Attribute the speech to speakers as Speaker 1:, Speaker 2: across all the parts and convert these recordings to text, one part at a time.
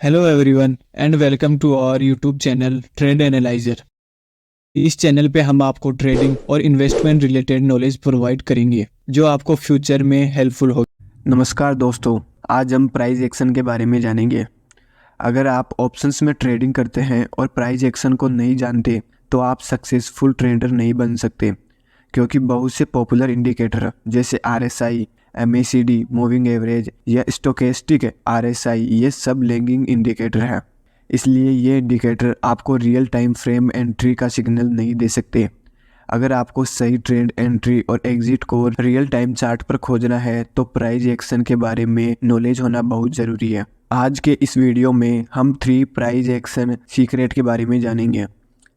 Speaker 1: Hello everyone and welcome to our YouTube channel Trade Analyser. इस channel पे हम आपको ट्रेडिंग और इन्वेस्टमेंट रिलेटेड नॉलेज प्रोवाइड करेंगे जो आपको फ्यूचर में हेल्पफुल हो।
Speaker 2: नमस्कार दोस्तों, आज हम प्राइस एक्शन के बारे में जानेंगे। अगर आप ऑप्शंस में ट्रेडिंग करते हैं और प्राइस एक्शन को नहीं जानते तो आप सक्सेसफुल ट्रेडर नहीं बन सकते, क्योंकि बहुत से पॉपुलर इंडिकेटर जैसे RSI, MACD, मूविंग एवरेज या स्टोकेस्टिक RSI ये सब लैगिंग इंडिकेटर हैं। इसलिए ये इंडिकेटर आपको रियल टाइम फ्रेम एंट्री का सिग्नल नहीं दे सकते। अगर आपको सही ट्रेड एंट्री और एग्जिट को रियल टाइम चार्ट पर खोजना है तो प्राइस एक्शन के बारे में नॉलेज होना बहुत ज़रूरी है। आज के इस वीडियो में हम 3 प्राइस एक्शन सीक्रेट के बारे में जानेंगे।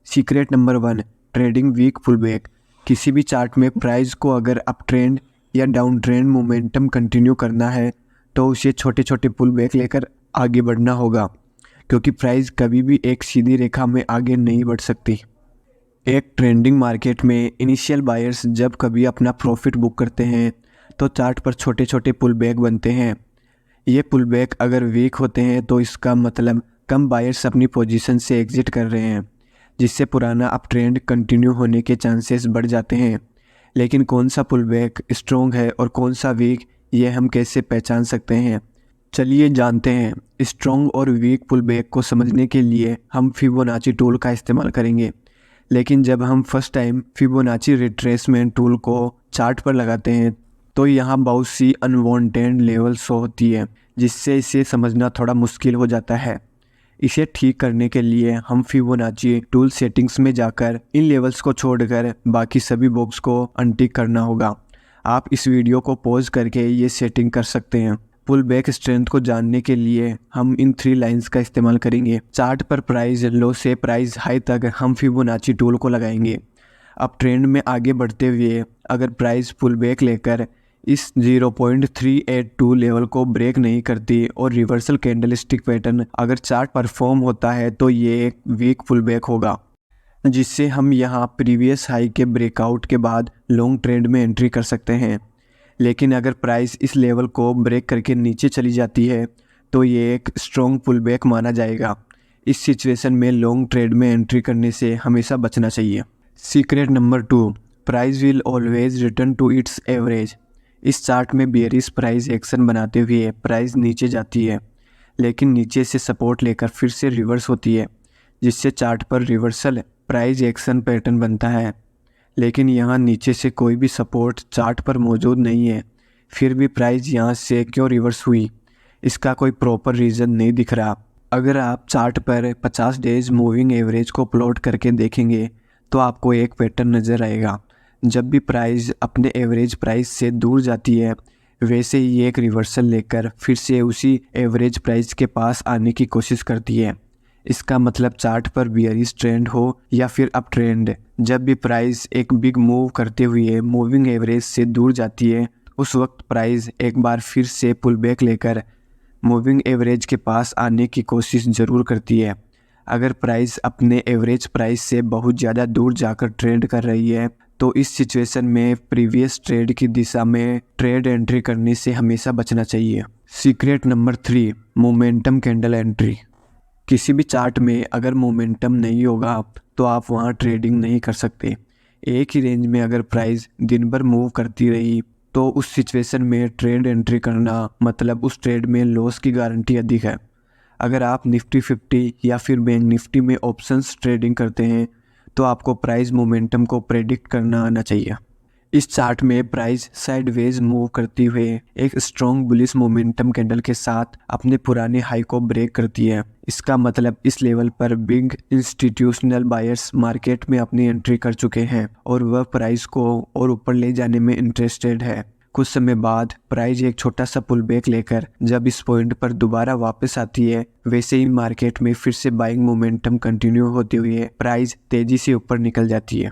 Speaker 2: Secret number 1, trading weak pull back. किसी भी चार्ट में प्राइस को अगर अप ट्रेंड या डाउन ट्रेंड मोमेंटम कंटिन्यू करना है तो उसे छोटे छोटे पुल बैक लेकर आगे बढ़ना होगा, क्योंकि प्राइस कभी भी एक सीधी रेखा में आगे नहीं बढ़ सकती। एक ट्रेंडिंग मार्केट में इनिशियल बायर्स जब कभी अपना प्रॉफिट बुक करते हैं तो चार्ट पर छोटे छोटे पुल बैक बनते हैं। ये पुल बैक अगर वीक होते हैं तो इसका मतलब कम बायर्स अपनी पोजीशन से एग्जिट कर रहे हैं, जिससे पुराना अप ट्रेंड कंटिन्यू होने के चांसेस बढ़ जाते हैं। लेकिन कौन सा पुल बैक स्ट्रॉन्ग है और कौन सा वीक, ये हम कैसे पहचान सकते हैं? चलिए जानते हैं। स्ट्रॉन्ग और वीक पुल बैक को समझने के लिए हम फिबोनाची टूल का इस्तेमाल करेंगे। लेकिन जब हम first time Fibonacci retracement tool को चार्ट पर लगाते हैं तो यहाँ बहुत सी अनवांटेड लेवल शो होती है, जिससे इसे समझना थोड़ा मुश्किल हो जाता है। इसे ठीक करने के लिए हम फिबोनाची टूल सेटिंग्स में जाकर इन लेवल्स को छोड़कर बाकी सभी बॉक्स को अनटिक करना होगा। आप इस वीडियो को पॉज करके ये सेटिंग कर सकते हैं। पुल बैक स्ट्रेंथ को जानने के लिए हम इन 3 लाइंस का इस्तेमाल करेंगे। चार्ट पर प्राइस लो से प्राइस हाई तक हम फिबोनाची टूल को लगाएंगे। अब ट्रेंड में आगे बढ़ते हुए अगर प्राइस पुल बैक लेकर इस 0.382 लेवल को ब्रेक नहीं करती और रिवर्सल कैंडलस्टिक पैटर्न अगर चार्ट परफॉर्म होता है तो ये एक वीक पुल बैक होगा, जिससे हम यहाँ प्रीवियस हाई के ब्रेकआउट के बाद लॉन्ग ट्रेंड में एंट्री कर सकते हैं। लेकिन अगर प्राइस इस लेवल को ब्रेक करके नीचे चली जाती है तो ये एक स्ट्रॉन्ग पुल बैक माना जाएगा। इस सिचुएशन में लॉन्ग ट्रेड में एंट्री करने से हमेशा बचना चाहिए। Secret number 2, price will always return to its average. इस चार्ट में बेयरिश प्राइस एक्शन बनाते हुए प्राइस नीचे जाती है, लेकिन नीचे से सपोर्ट लेकर फिर से रिवर्स होती है, जिससे चार्ट पर रिवर्सल प्राइस एक्शन पैटर्न बनता है। लेकिन यहाँ नीचे से कोई भी सपोर्ट चार्ट पर मौजूद नहीं है, फिर भी प्राइस यहाँ से क्यों रिवर्स हुई, इसका कोई प्रॉपर रीज़न नहीं दिख रहा। अगर आप चार्ट पर 50 डेज मूविंग एवरेज को प्लॉट करके देखेंगे तो आपको एक पैटर्न नज़र आएगा। जब भी प्राइस अपने एवरेज प्राइस से दूर जाती है, वैसे ही एक रिवर्सल लेकर फिर से उसी एवरेज प्राइस के पास आने की कोशिश करती है। इसका मतलब चार्ट पर बियरिश ट्रेंड हो या फिर अप ट्रेंड, जब भी प्राइस एक बिग मूव करते हुए मूविंग एवरेज से दूर जाती है उस वक्त प्राइस एक बार फिर से पुल बैक लेकर मूविंग एवरेज के पास आने की कोशिश ज़रूर करती है। अगर प्राइस अपने एवरेज प्राइस से बहुत ज़्यादा दूर जाकर ट्रेड कर रही है तो इस सिचुएशन में प्रीवियस ट्रेड की दिशा में ट्रेड एंट्री करने से हमेशा बचना चाहिए। Secret number 3, momentum candle entry. किसी भी चार्ट में अगर मोमेंटम नहीं होगा तो आप वहाँ ट्रेडिंग नहीं कर सकते। एक ही रेंज में अगर प्राइस दिन भर मूव करती रही तो उस सिचुएशन में ट्रेड एंट्री करना मतलब उस ट्रेड में लॉस की गारंटी अधिक है। अगर आप निफ्टी 50 या फिर बैंक निफ्टी में ऑप्शंस ट्रेडिंग करते हैं तो आपको प्राइस मोमेंटम को प्रेडिक्ट करना आना चाहिए। इस चार्ट में प्राइस साइडवेज मूव करती हुए एक स्ट्रॉन्ग बुलिश मोमेंटम कैंडल के साथ अपने पुराने हाई को ब्रेक करती है। इसका मतलब इस लेवल पर बिग इंस्टीट्यूशनल बायर्स मार्केट में अपनी एंट्री कर चुके हैं और वह प्राइस को और ऊपर ले जाने में इंटरेस्टेड है। कुछ समय बाद प्राइस एक छोटा सा पुल बैक लेकर जब इस पॉइंट पर दोबारा वापस आती है, वैसे ही मार्केट में फिर से बाइंग मोमेंटम कंटिन्यू होते हुए प्राइस तेजी से ऊपर निकल जाती है।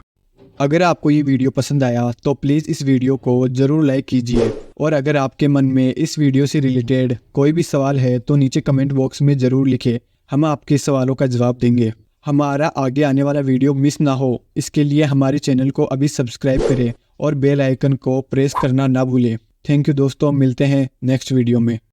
Speaker 1: अगर आपको ये वीडियो पसंद आया तो प्लीज़ इस वीडियो को ज़रूर लाइक कीजिए, और अगर आपके मन में इस वीडियो से रिलेटेड कोई भी सवाल है तो नीचे कमेंट बॉक्स में ज़रूर लिखें, हम आपके सवालों का जवाब देंगे। हमारा आगे आने वाला वीडियो मिस ना हो इसके लिए हमारे चैनल को अभी सब्सक्राइब करें और बेल आइकन को प्रेस करना ना भूलें। थैंक यू दोस्तों, मिलते हैं नेक्स्ट वीडियो में।